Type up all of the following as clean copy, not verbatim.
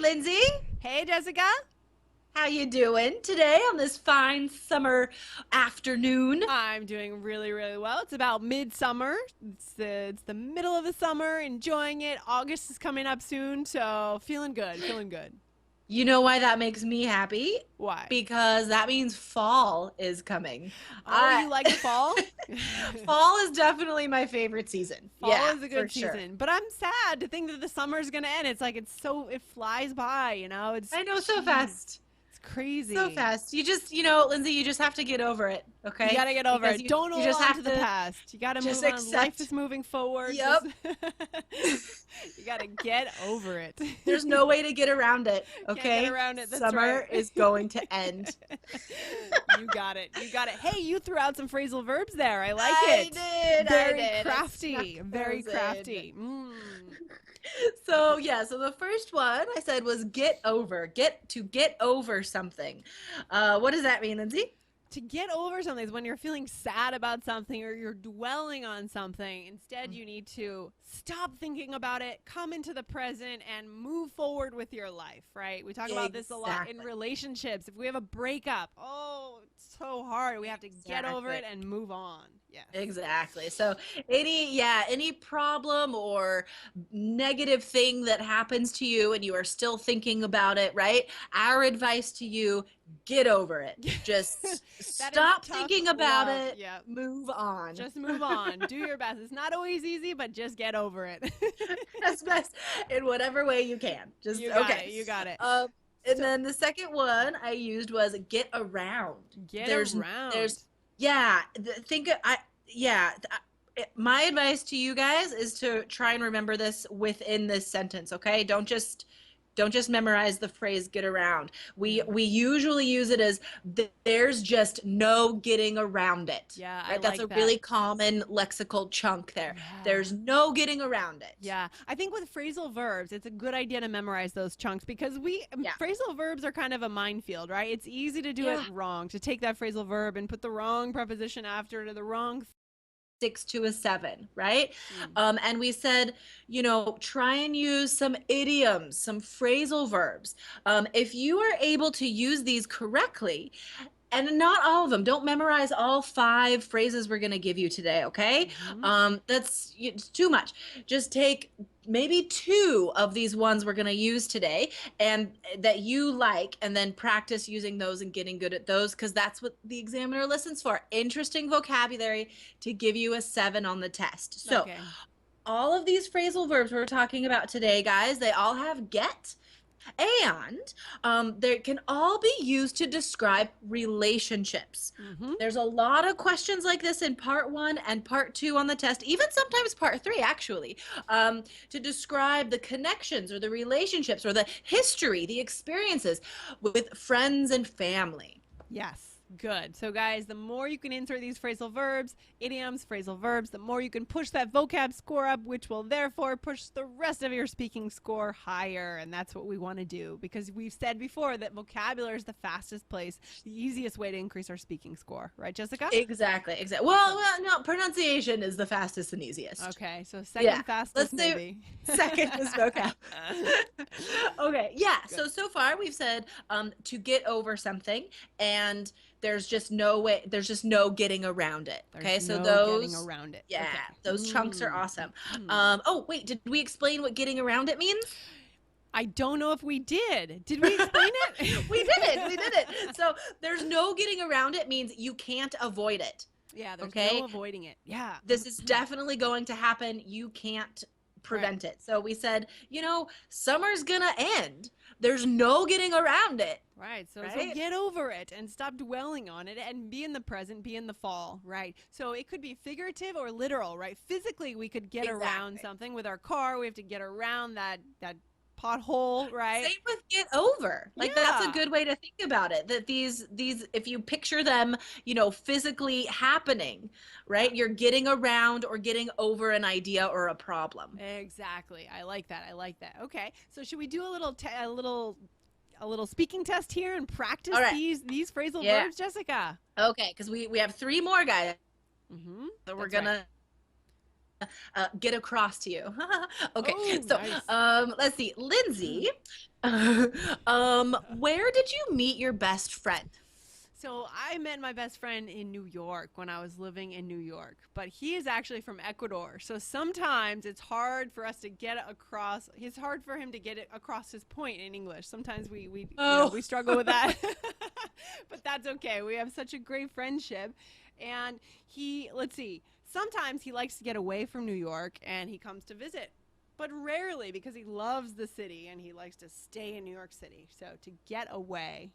Lindsay. Hey, Jessica. How you doing today on this fine summer afternoon? I'm doing really, really well. It's about midsummer. It's the middle of the summer, enjoying it. August is coming up soon, so feeling good, feeling good. You know why that makes me happy? Why? Because that means fall is coming. Oh, I you like the fall? Fall is definitely my favorite season. Fall Yeah, is a for good sure. season, but I'm sad to think that the summer's gonna end. It's like it flies by, you know. It's I know so geez, fast. it's So crazy. fast. Lindsay, you just have to get over it, You okay? gotta get over Because it. Don't you hold just on have to the to past. You gotta just move on. Life accept. is moving forward. Yep. Just you gotta get over it. There's no way to get around it, Can't get okay? around it. That's Summer right. is going to end. You got it. You got it. Hey, you threw out some phrasal verbs there. I like I it. did. I Very did. I snuck crafty. Very those in. crafty. So the first one I said was get over. Get over something. What does that mean, Lindsay? To get over something is when you're feeling sad about something or you're dwelling on something. Instead, you need to stop thinking about it, come into the present, and move forward with your life, right? We talk about this a lot in Exactly. relationships. If we have a breakup, oh, it's so hard. We have to get over Exactly. it and move on. Yes. Exactly. So any problem or negative thing that happens to you and you are still thinking about it, right? Our advice to you, get over it. Just That is stop tough thinking about love. it. Yeah. Move on. Just move on. Do your best. It's not always easy, but just get over it. As best in whatever way you can. Just You got okay. it. You got it. Um, and So then the second one I used was get around. get There's around. there's yeah, think I yeah, my advice to you guys is to try and remember this within this sentence, okay? Don't just memorize the phrase get around. We usually use it as there's just no getting around it. Yeah, I Right? That's like a that. really common lexical chunk there. Yeah. There's no getting around it. Yeah, I think with phrasal verbs, it's a good idea to memorize those chunks because Yeah. phrasal verbs are kind of a minefield, right? It's easy to do it Yeah. wrong, to take that phrasal verb and put the wrong preposition after it or the wrong. 6 to a 7, right? Mm. And we said, try and use some idioms, some phrasal verbs. If you are able to use these correctly, and not all of them, don't memorize all 5 phrases we're going to give you today, okay? Hmm. It's too much. Just take maybe 2 of these ones we're going to use today and that you like, and then practice using those and getting good at those, because that's what the examiner listens for. Interesting vocabulary to give you a 7 on the test. So Okay. all of these phrasal verbs we're talking about today, guys, they all have get, and they can all be used to describe relationships. Hmm. There's a lot of questions like this in part 1 and part 2 on the test, even sometimes part 3, actually, to describe the connections or the relationships or the history, the experiences with friends and family. Yes. Good. So, guys, the more you can insert these phrasal verbs, idioms, phrasal verbs, the more you can push that vocab score up, which will therefore push the rest of your speaking score higher. And that's what we want to do because we've said before that vocabulary is the fastest place, the easiest way to increase our speaking score. Right, Jessica? Exactly. Well, no, pronunciation is the fastest and easiest. Okay. So, Yeah. second fastest, Let's say maybe. second is vocab. Okay, yeah. Good. So far we've said to get over something, and there's just no way, there's just no getting around it. Okay, There's so no getting those, around it. yeah, Okay. those chunks are awesome. Mm. Oh wait, did we explain what getting around it means? I don't know if we did. Did we explain it? We did it. We did it. So there's no getting around it means you can't avoid it. Yeah, there's Okay, no avoiding it. Yeah. this is definitely going to happen. You can't Right. prevent it. So we said, summer's gonna end. There's no getting around it, Right. So right? get over it and stop dwelling on it and be in the present, be in the fall, right? So it could be figurative or literal, right? Physically, we could get around Exactly. something with our car. We have to get around that pothole, right? Same with get over. Like that's a Yeah. good way to think about it. That these if you picture them, physically happening, right? You're getting around or getting over an idea or a problem. Exactly. I like that. I like that. Okay. So should we do a little speaking test here and practice All right. these phrasal Yeah. verbs, Jessica? Okay, because we have 3 more guys Mm-hmm. that we're That's right. gonna get across to you. Okay, Oh, so nice. let's see. Lindsay, Where did you meet your best friend? So I met my best friend in New York when I was living in New York, but he is actually from Ecuador. So sometimes it's hard for us to get across. It's hard for him to get it across his point in English. Sometimes Oh, we struggle with that, but that's okay. We have such a great friendship, and let's see. Sometimes he likes to get away from New York and he comes to visit, but rarely because he loves the city and he likes to stay in New York City. So to get away.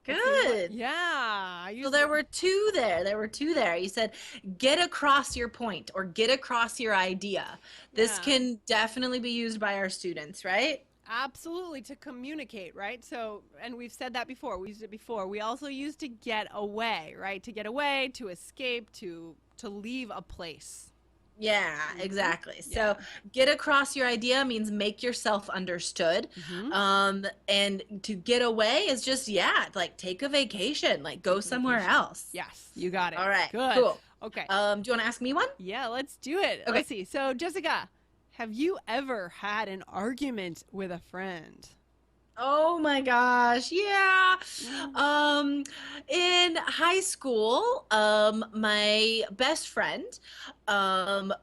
Let's see what. good. Yeah, I So used. there were two there. There were two there. You said get across your point or get across your idea. This Yeah, can definitely be used by our students, right? absolutely to communicate, right? So, and we've said that before. We used it before. We also use to get away, right? To get away, to escape, to leave a place. Yeah, Hmm. exactly. Yeah. So get across your idea means make yourself understood. Hmm. And to get away is just, yeah, like take a vacation, like go Take a somewhere vacation. else. Yes, you got it. All right, Good. cool. Okay. Do you want to ask me one? Yeah, let's do it. Okay. Let's see. So, Jessica, have you ever had an argument with a friend? Oh my gosh, yeah. Mm. Um, in high school, my best friend,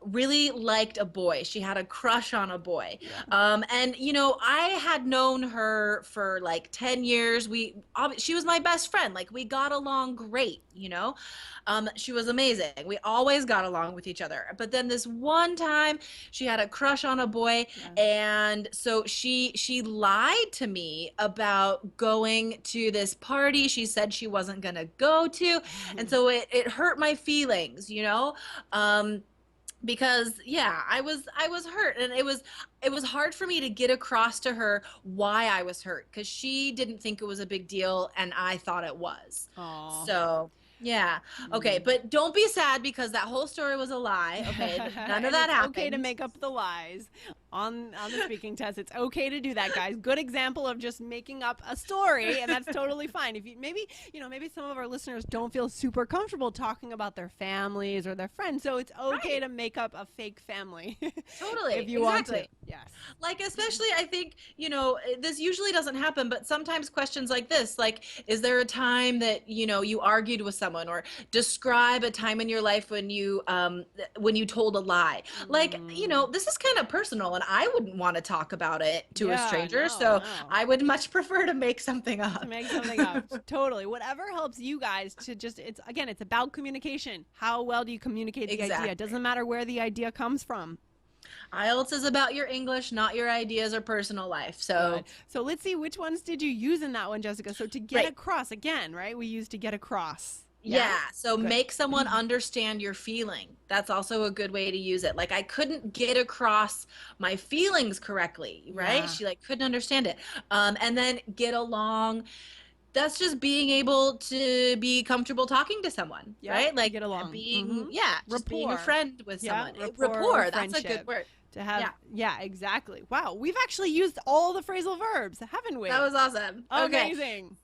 really liked a boy. She had a crush on a boy. Yeah. And I had known her for like 10 years. She was my best friend. Like we got along great, you know. She was amazing. We always got along with each other. But then this one time, she had a crush on a boy, Yeah. and so she lied to me about going to this party she said she wasn't going to go to, and so it hurt my feelings, because yeah, I was hurt, and it was hard for me to get across to her why I was hurt, because she didn't think it was a big deal and I thought it was. Aw. So yeah. Okay, Mm. but don't be sad because that whole story was a lie. Okay, none of And that it's okay to happened. make up the lies on the speaking test. It's okay to do that, guys. Good example of just making up a story, and that's totally fine. If you maybe some of our listeners don't feel super comfortable talking about their families or their friends, so it's okay Right. to make up a fake family if Totally. you want to. Exactly. Yes. Like, especially, I think, this usually doesn't happen, but sometimes questions like this, like, is there a time that, you argued with someone, or describe a time in your life when you told a lie. Like, Mm. this is kind of personal, and I wouldn't want to talk about it to a Yeah. stranger. No. So No. I would much prefer to make something To up. make something up. Totally. Whatever helps you guys to just, it's about communication. How well do you communicate the idea? It Exactly. doesn't matter where the idea comes from. IELTS is about your English, not your ideas or personal life. Good. So, So let's see, which ones did you use in that one, Jessica? So to get right. across, again, right? We use to get across. Yeah? Yeah, so Good. make someone understand your feeling. That's also a good way to use it. Like I couldn't get across my feelings correctly, right? Yeah. She like couldn't understand it. And then get along. That's just being able to be comfortable talking to someone, Yep. right? To Like get along. being, yeah, just being a Rapport. friend with Yeah. someone. Rapport or Rapport, that's a good friendship. word. To have, Yeah, yeah, exactly. Wow. We've actually used all the phrasal verbs, haven't that we? was awesome. Okay. Amazing.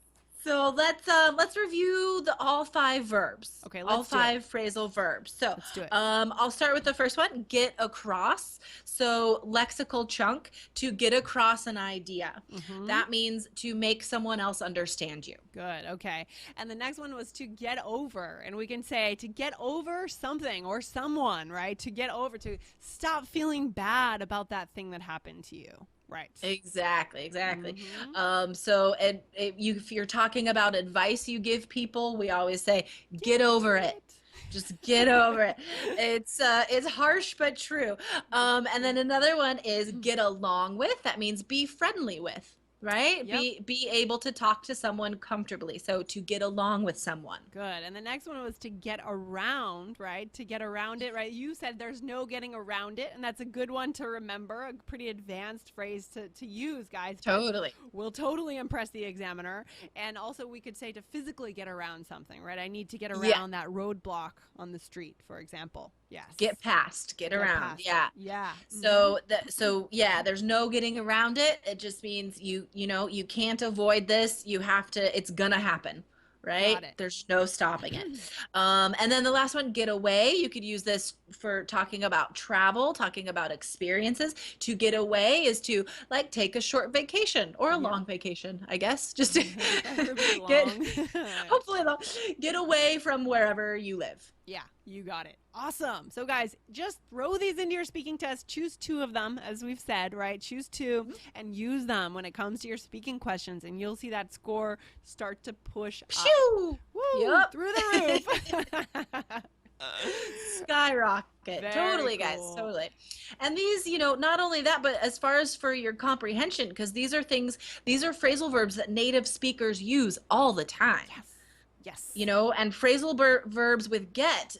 So let's review the all five verbs, Okay, all let's do it. five phrasal verbs. So Let's do it. I'll start with the first one, get across. So lexical chunk, to get across an idea. Mm-hmm. That means to make someone else understand you. Good. Okay. And the next one was to get over. And we can say to get over something or someone, right? To get over, to stop feeling bad about that thing that happened to you. Right. Exactly, exactly. Mm-hmm. So if you're talking about advice you give people, we always say, Get get over over it. it. Just get over it. It's harsh but true. It's And true. then another one is get along with. That means be friendly with, right? Yep. Be able to talk to someone comfortably. So to get along with someone. Good. And the next one was to get around, right? To get around it, right? You said there's no getting around it. And that's a good one to remember, a pretty advanced phrase to use, guys. But Totally. will totally impress the examiner. And also, we could say to physically get around something, right? I need to get Yeah. around that roadblock on the street, for example. Yes. Get past, get Get around. past it. Yeah. Yeah. Hmm. So yeah, there's no getting around it. It just means you can't avoid this. You have to, it's gonna happen. right? Got it. There's no stopping it. And then the last one, get away. You could use this for talking about travel, talking about experiences. To get away is to like take a short vacation or a Yeah. long vacation, I guess. Just to Preferably get, long. hopefully long, get away from wherever you live. Yeah, you got it. Awesome. So, guys, just throw these into your speaking test. Choose 2 of them, as we've said, right? Choose 2 and use them when it comes to your speaking questions, and you'll see that score start to push up. Phew! Woo, Yep. through the roof. Skyrocket. Very Totally, guys. cool. Totally. And these, not only that, but as far as for your comprehension, because these are phrasal verbs that native speakers use all the time. Yes. Yes. And phrasal verbs with get,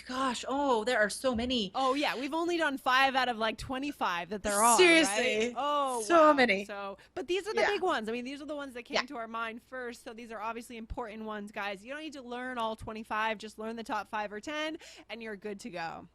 gosh, there are so many. Oh, yeah. We've only done 5 out of like 25 that there are. Seriously. Right? Oh, so wow. many. But these are the big ones. I mean, these are the ones that came to our mind first. So these are obviously important ones, guys. You don't need to learn all 25. Just learn the top 5 or 10, and you're good to go.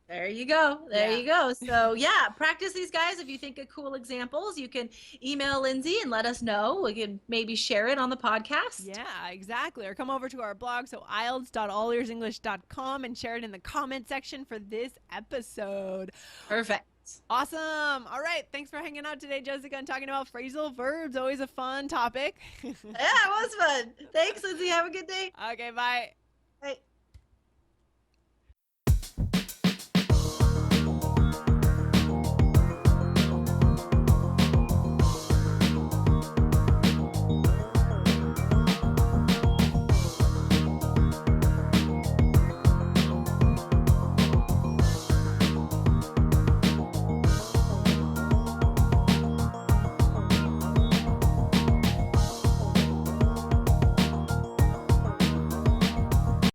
There you go. There you go. So practice these, guys. If you think of cool examples, you can email Lindsay and let us know. We can maybe share it on the podcast. Yeah, exactly. Or come over to our blog, so IELTS.allearsenglish.com, and share it in the comment section for this episode. Perfect. Awesome. All right. Thanks for hanging out today, Jessica, and talking about phrasal verbs. Always a fun topic. Yeah, it was fun. Thanks, Lindsay. Have a good day. Okay, bye. Bye.